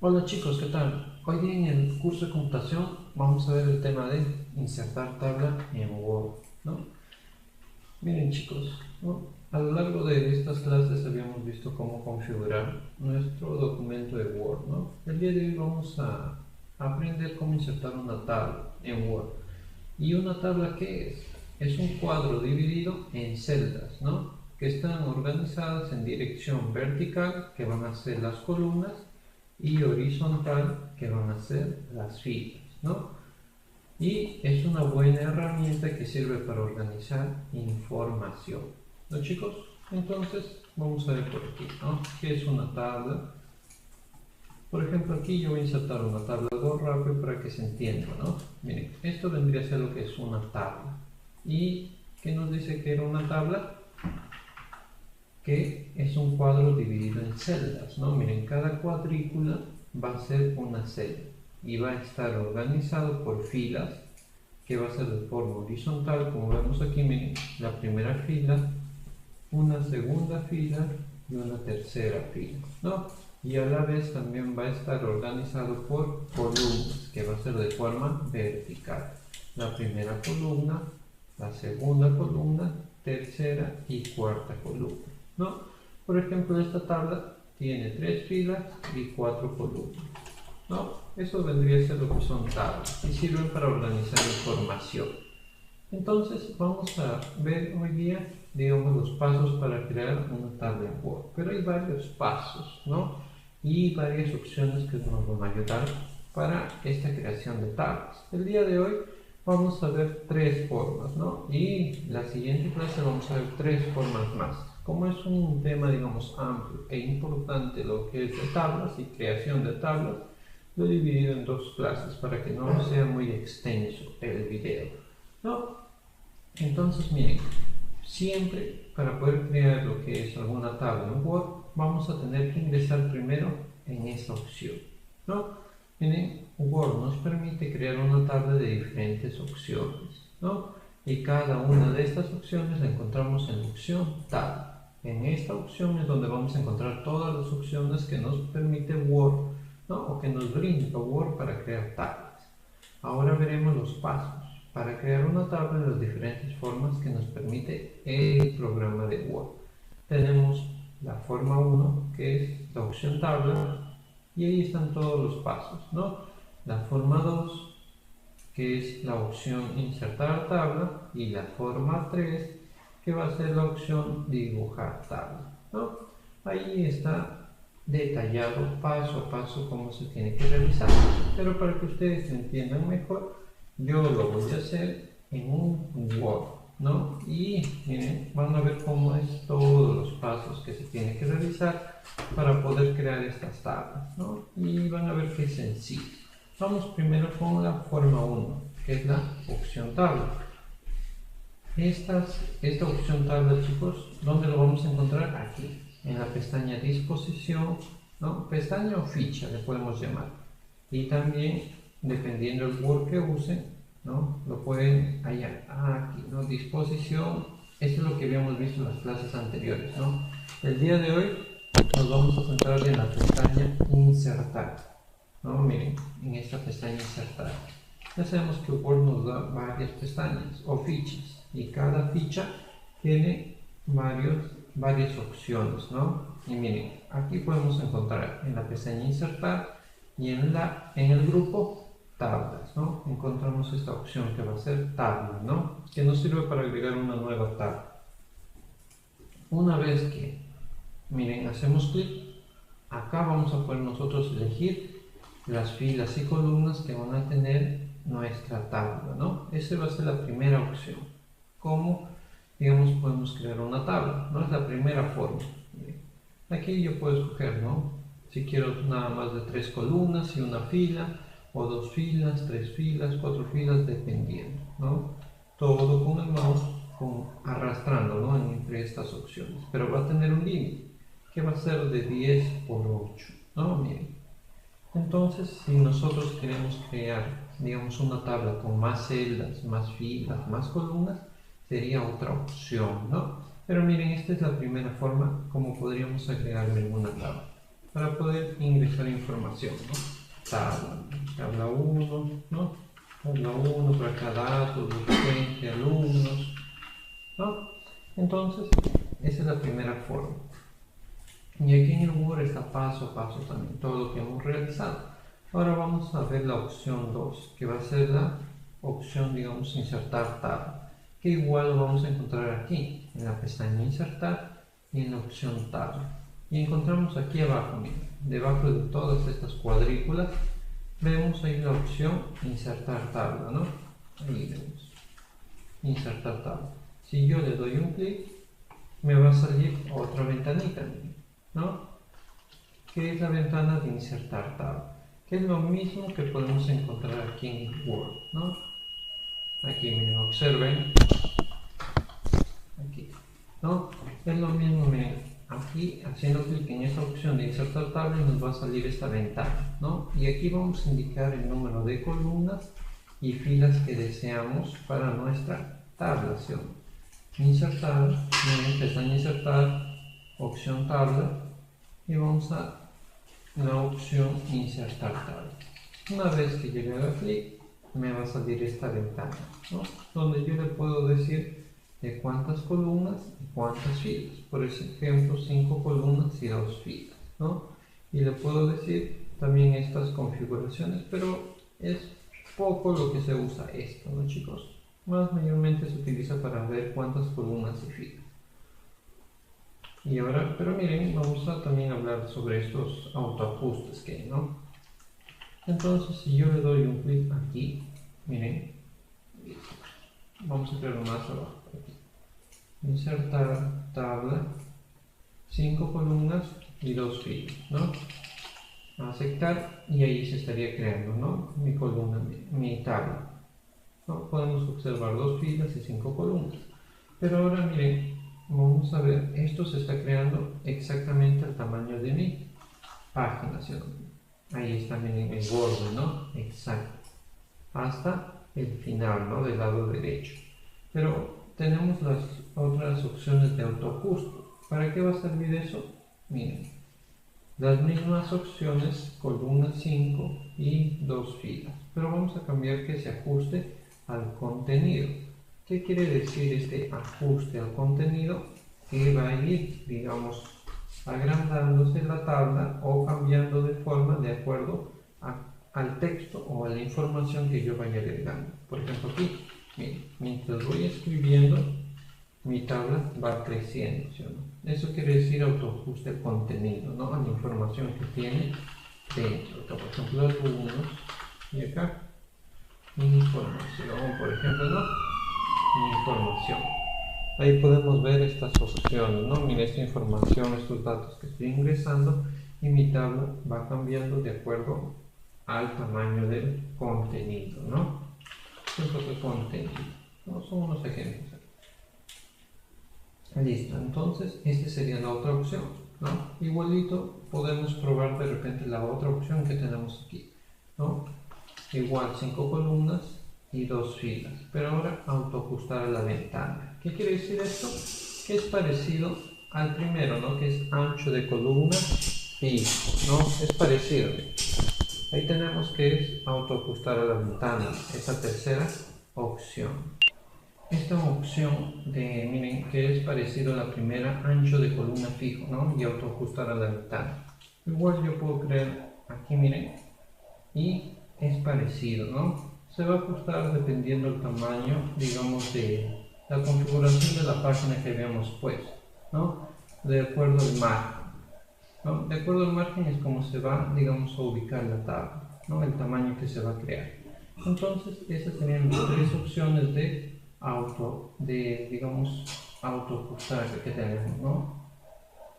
Hola chicos, ¿qué tal? Hoy día en el curso de computación vamos a ver el tema de insertar tabla en Word, ¿no? Miren chicos, ¿no? A lo largo de estas clases habíamos visto cómo configurar nuestro documento de Word, ¿no? El día de hoy vamos a aprender cómo insertar una tabla en Word. ¿Y una tabla qué es? Es un cuadro dividido en celdas, ¿no? Que están organizadas en dirección vertical, que van a ser las columnas, y horizontal, que van a ser las filas, ¿no? Y es una buena herramienta que sirve para organizar información, ¿no chicos? Entonces vamos a ver por aquí, ¿no? ¿Qué es una tabla? Por ejemplo, aquí yo voy a insertar una tabla algo rápido para que se entienda, ¿no? Miren, esto vendría a ser lo que es una tabla. ¿Y qué nos dice que era una tabla? Que es un cuadro dividido en celdas, ¿no? Miren, cada cuadrícula va a ser una celda y va a estar organizado por filas, que va a ser de forma horizontal, como vemos aquí. Miren, la primera fila, una segunda fila y una tercera fila, ¿no? Y a la vez también va a estar organizado por columnas, que va a ser de forma vertical. La primera columna, la segunda columna, tercera y cuarta columna, ¿no? Por ejemplo, esta tabla tiene 3 filas y 4 columnas, ¿no? Eso vendría a ser lo que son tablas y sirven para organizar información. Entonces vamos a ver hoy día, digamos, los pasos para crear una tabla en Word. Pero hay varios pasos, ¿no? Y varias opciones que nos van a ayudar para esta creación de tablas. El día de hoy vamos a ver 3 formas, ¿no? Y la siguiente clase vamos a ver 3 formas más. Como es un tema, digamos, amplio e importante lo que es de tablas y creación de tablas, lo he dividido en 2 clases para que no sea muy extenso el video, ¿no? Entonces, miren, siempre para poder crear lo que es alguna tabla en Word, vamos a tener que ingresar primero en esta opción, ¿no? Miren, Word nos permite crear una tabla de diferentes opciones, ¿no? Y cada una de estas opciones la encontramos en la opción tabla. En esta opción es donde vamos a encontrar todas las opciones que nos permite Word, ¿no? O que nos brinda Word para crear tablas. Ahora veremos los pasos para crear una tabla en las diferentes formas que nos permite el programa de Word. Tenemos la forma 1, que es la opción tabla, y ahí están todos los pasos, ¿no? La forma 2, que es la opción insertar tabla, y la forma 3, que va a ser la opción dibujar tabla, ¿no? Ahí está detallado paso a paso cómo se tiene que realizar, pero para que ustedes entiendan mejor, yo lo voy a hacer en un Word, ¿no? Y miren, van a ver cómo es todos los pasos que se tiene que realizar para poder crear estas tablas, ¿no? Y van a ver que es sencillo. Vamos primero con la forma 1, que es la opción tabla. Esta opción tabla, chicos, ¿dónde lo vamos a encontrar? Aquí, en la pestaña disposición, ¿no? Pestaña o ficha le podemos llamar. Y también, dependiendo del Word que usen, ¿no? Lo pueden hallar aquí, ¿no? Disposición, esto es lo que habíamos visto en las clases anteriores, ¿no? El día de hoy nos vamos a centrar en la pestaña insertar, ¿no? Miren, en esta pestaña insertar. Ya sabemos que Word nos da varias pestañas o fichas y cada ficha tiene varias opciones, ¿no? Y miren, aquí podemos encontrar en la pestaña insertar y en el grupo tablas, ¿no? Encontramos esta opción que va a ser tabla, ¿no? Que nos sirve para agregar una nueva tabla. Una vez que, miren, hacemos clic, acá vamos a poder nosotros elegir las filas y columnas que van a tener nuestra tabla, ¿no? Esa va a ser la primera opción. ¿Cómo, digamos, podemos crear una tabla? ¿No? Es la primera forma. Aquí yo puedo escoger, ¿no? Si quiero nada más de 3 columnas y una fila, o 2 filas, 3 filas, 4 filas, dependiendo, ¿no? Todo con el mouse, arrastrando, ¿no? Entre estas opciones. Pero va a tener un límite, que va a ser de 10 por 8, ¿no? Miren. Entonces, si nosotros queremos crear, digamos, una tabla con más celdas, más filas, más columnas, sería otra opción, ¿no? Pero miren, esta es la primera forma como podríamos agregarle una tabla. para poder ingresar información, ¿no? Tabla 1, ¿no? Tabla 1, por acá datos, docente, alumnos, ¿no? Entonces, esa es la primera forma. Y aquí en el Word está paso a paso también todo lo que hemos realizado. Ahora vamos a ver la opción 2, que va a ser la opción, digamos, insertar tabla, que igual lo vamos a encontrar aquí, en la pestaña insertar y en la opción tabla. Y encontramos aquí abajo, miren, debajo de todas estas cuadrículas, vemos ahí la opción insertar tabla, ¿no? Ahí vemos, insertar tabla. Si yo le doy un clic, me va a salir otra ventanita, ¿no? Que es la ventana de insertar tabla, que es lo mismo que podemos encontrar aquí en Word, ¿no? Aquí, miren, observen, aquí, ¿no? Es lo mismo, miren, aquí haciendo clic en esta opción de insertar tabla nos va a salir esta ventana, ¿no? Y aquí vamos a indicar el número de columnas y filas que deseamos para nuestra tablación. Insertar, miren, pestaña insertar, opción tabla, y vamos a la opción insertar tabla. Una vez que yo le haga clic, me va a salir esta ventana, ¿no? Donde yo le puedo decir de cuántas columnas y cuántas filas. Por ejemplo, 5 columnas y 2 filas, ¿no? Y le puedo decir también estas configuraciones, pero es poco lo que se usa esto, ¿no, chicos? Más mayormente se utiliza para ver cuántas columnas y filas. Y ahora, pero miren, vamos a también hablar sobre estos autoajustes que hay, ¿no? Entonces, si yo le doy un clic aquí, miren, vamos a crear más abajo, aquí. Insertar tabla, 5 columnas y 2 filas, ¿no? Aceptar, y ahí se estaría creando, ¿no? Mi columna, mi tabla, ¿no? Podemos observar 2 filas y 5 columnas. Pero ahora miren, vamos a ver, esto se está creando exactamente al tamaño de mi página, ¿sí? Ahí está, miren, el borde, ¿no? Exacto. Hasta el final, ¿no? Del lado derecho. Pero tenemos las otras opciones de autoajuste. ¿Para qué va a servir eso? Miren, las mismas opciones, columna 5 y 2 filas. Pero vamos a cambiar que se ajuste al contenido. ¿Qué quiere decir este ajuste al contenido? Que va a ir, digamos, agrandándose la tabla o cambiando de forma de acuerdo al texto o a la información que yo vaya agregando. Por ejemplo, aquí, miren, mientras voy escribiendo, mi tabla va creciendo, ¿sí o no? Eso quiere decir autoajuste al contenido, ¿no? A la información que tiene dentro. Por ejemplo, algunos, y acá, información, por ejemplo, ¿no? Información. Ahí podemos ver estas opciones, ¿no? Mira esta información, estos datos que estoy ingresando, y mi tabla va cambiando de acuerdo al tamaño del contenido, ¿no? Entonces, contenido, ¿no? Son unos ejemplos. Listo, entonces esta sería la otra opción, ¿no? Igualito podemos probar de repente la otra opción que tenemos aquí, ¿no? Igual 5 columnas y 2 filas, pero ahora autoajustar a la ventana. ¿Qué quiere decir esto? Que es parecido al primero, ¿no? Que es ancho de columna fijo, ¿no? Es parecido. Ahí tenemos que es autoajustar a la ventana, esta tercera opción. Esta opción de, miren, que es parecido a la primera, ancho de columna fijo, ¿no? Y autoajustar a la ventana. Igual yo puedo crear aquí, miren, y es parecido, ¿no? Se va a ajustar dependiendo del tamaño, digamos, de la configuración de la página que habíamos puesto, ¿no? De acuerdo al margen, ¿no? De acuerdo al margen es como se va, digamos, a ubicar la tabla, ¿no? El tamaño que se va a crear. Entonces, esas serían las 3 opciones de digamos, autoajustar que tenemos, ¿no?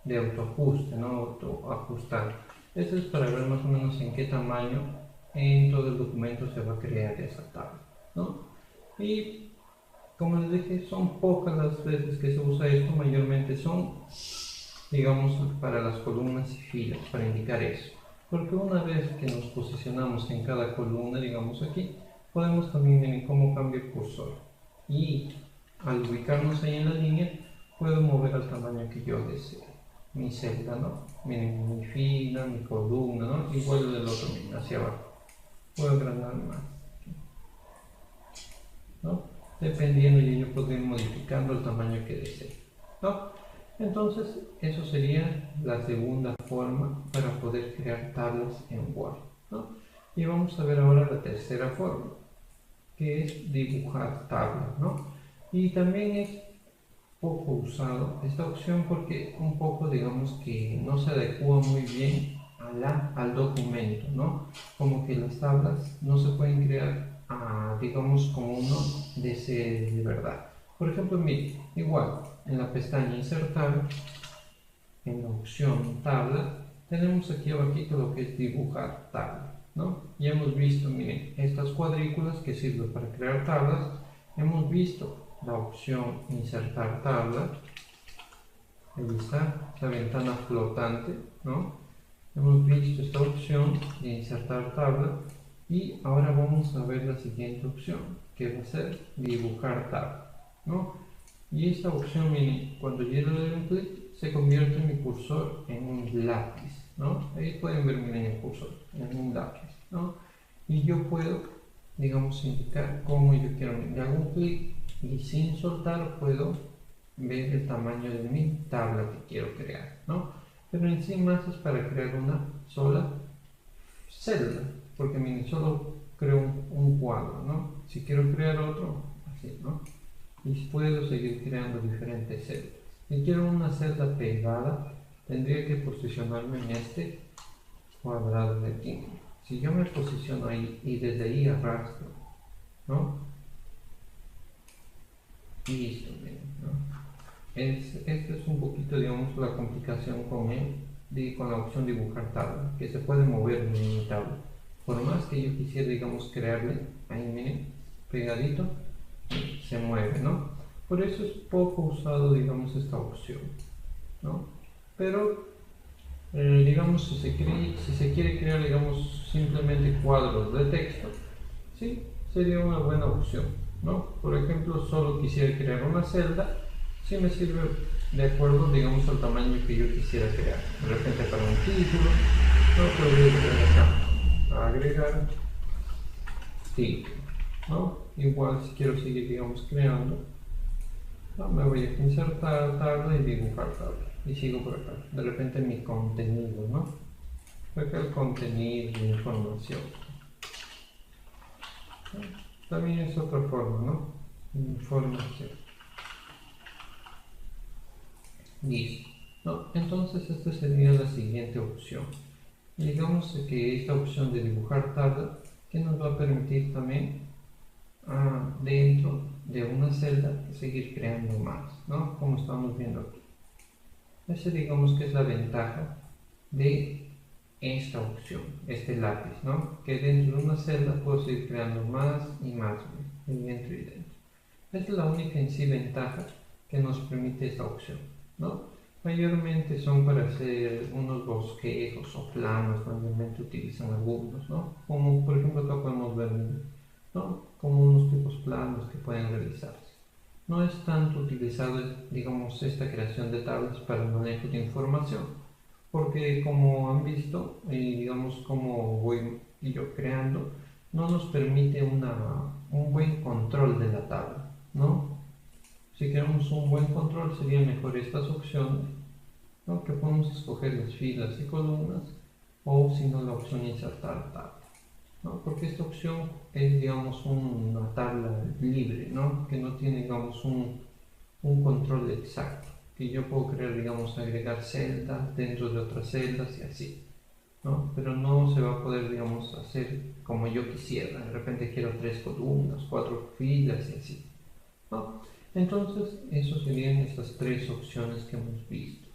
De autoajuste, ¿no? Autoajustar. Esto es para ver más o menos en qué tamaño en todo el documento se va a crear esa tabla, ¿no? Y como les dije, son pocas las veces que se usa esto, mayormente son, digamos, para las columnas y filas, para indicar eso. Porque una vez que nos posicionamos en cada columna, digamos aquí, podemos también ver cómo cambia el cursor. Y al ubicarnos ahí en la línea, puedo mover al tamaño que yo desee, mi celda, ¿no? miren, mi fila, mi columna, ¿no? Igual del otro, miren, hacia abajo. Puedo agrandar más, ¿no? Dependiendo, y yo puedo ir modificando el tamaño que desee, ¿no? Entonces, eso sería la segunda forma para poder crear tablas en Word, ¿no? Y vamos a ver ahora la tercera forma, que es dibujar tablas, ¿no? Y también es poco usado esta opción porque un poco, digamos, que no se adecua muy bien al documento, ¿no? Como que las tablas no se pueden crear, digamos, como uno desee de verdad. Por ejemplo, mire, igual, en la pestaña insertar, en la opción tabla, tenemos aquí abajito lo que es dibujar tabla, ¿no? Ya hemos visto, miren, estas cuadrículas que sirven para crear tablas. Hemos visto la opción insertar tabla. Ahí está, esta ventana flotante, ¿no? Hemos visto esta opción de insertar tabla. Y ahora vamos a ver la siguiente opción, que va a ser dibujar tabla, ¿no? Y esta opción, miren, cuando yo le doy un clic, se convierte mi cursor en un lápiz, ¿no? Ahí pueden ver, miren, el cursor en un lápiz, ¿no? Y yo puedo, digamos, indicar cómo yo quiero. Le hago un clic y sin soltar puedo ver el tamaño de mi tabla que quiero crear, ¿no? Pero en sí más es para crear una sola celda, porque miren, solo creo un cuadro, ¿no? Si quiero crear otro, así, ¿no? Y puedo seguir creando diferentes celdas. Si quiero una celda pegada, tendría que posicionarme en este cuadrado de aquí. Si yo me posiciono ahí y desde ahí arrastro, ¿no? Y listo, miren, ¿no? Esta es un poquito, digamos, la complicación con la opción dibujar tabla, que se puede mover en mi tabla. Por más que yo quisiera, digamos, crearle, ahí miren, pegadito, se mueve, ¿no? Por eso es poco usado, digamos, esta opción, ¿no? Pero, digamos, si se quiere crear, digamos, simplemente cuadros de texto, sí, sería una buena opción, ¿no? Por ejemplo, solo quisiera crear una celda, sí me sirve de acuerdo, digamos, al tamaño que yo quisiera crear. De repente para un título, no podría crear acá, agregar título, ¿no? Igual si quiero seguir, digamos, creando, ¿no? Me voy a insertar tabla y dibujar tabla. Y sigo por acá. De repente mi contenido, ¿no? Acá el contenido, la información. También es otra forma, ¿no? Información. Listo, ¿no? Entonces esta sería la siguiente opción. Y digamos que esta opción de dibujar tabla, que nos va a permitir también dentro de una celda seguir creando más, ¿no? Como estamos viendo aquí. Esa, digamos, que es la ventaja de esta opción, este lápiz, ¿no? Que dentro de una celda puedo seguir creando más y más, dentro y dentro. Esta es la única en sí ventaja que nos permite esta opción, ¿no? Mayormente son para hacer unos bosquejos o planos, mayormente utilizan algunos, ¿no? Como por ejemplo acá podemos ver, ¿no? Como unos tipos planos que pueden realizarse. No es tanto utilizado, digamos, esta creación de tablas para el manejo de información, porque como han visto, digamos, como voy yo creando, no nos permite un buen control de la tabla, ¿no? Si queremos un buen control, serían mejor estas opciones, ¿no? Que podemos escoger las filas y columnas, o si no, la opción insertar tabla, ¿no? Porque esta opción es, digamos, una tabla libre, ¿no? Que no tiene, digamos, un control exacto, que yo puedo crear, digamos, agregar celdas dentro de otras celdas y así, ¿no? Pero no se va a poder, digamos, hacer como yo quisiera. De repente quiero 3 columnas, 4 filas y así, ¿no? Entonces, eso serían estas 3 opciones que hemos visto.